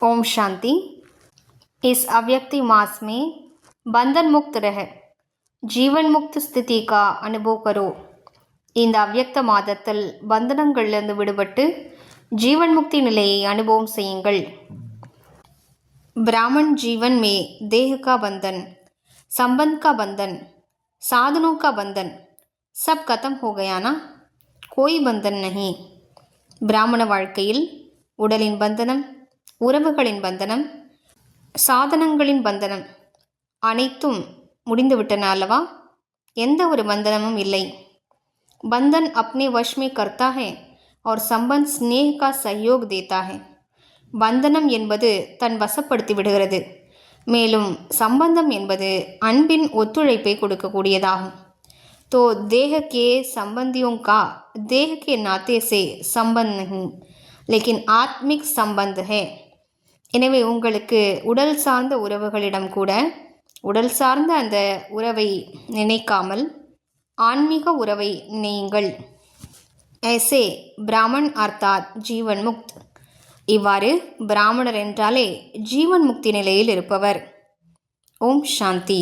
ओम शांति। इस अव्यक्ति मास में बंधन मुक्त रह जीवन मुक्त स्थिति का अनुभव करो. இந்த அவ்யக்த மாதத்தில் பந்தனங்களிலிருந்து விடுபட்டு जीवन मुक्ति நிலையை अनुभवம் செய்யுங்கள். ब्राह्मण जीवन में देह का बंधन, संबंध का बंधन, साधनों का बंधन सब खत्म हो गया ना. कोई बंधन नहीं. பிராமண வாழ்க்கையில் உடலின் பந்தனம், உறவுகளின் பந்தனம், சாதனங்களின் பந்தனம் அனைத்தும் முடிந்துவிட்டன அல்லவா? எந்த ஒரு பந்தனமும் இல்லை. बंधन अपने वश में करता है और संबंध स्नेह का सहयोग देता है. பந்தனம் என்பது தன் வசப்படுத்தி விடுகிறது, மேலும் சம்பந்தம் என்பது அன்பின் ஒத்துழைப்பை கொடுக்கக்கூடியதாகும். तो देह के संबंधियों का देह के नाते से संबंध नहीं लेकिन आत्मिक संबंध है. எனவே உங்களுக்கு உடல் சார்ந்த உறவுகளிடம் கூட உடல் சார்ந்த அந்த உறவை நினைக்காமல் ஆன்மீக உறவை நினையுங்கள். ऐसे ब्राह्मण अर्थात जीवन मुक्त. இவ்வாறு பிராமணர் என்றாலே ஜீவன் முக்தி நிலையில் இருப்பவர். ஓம் சாந்தி.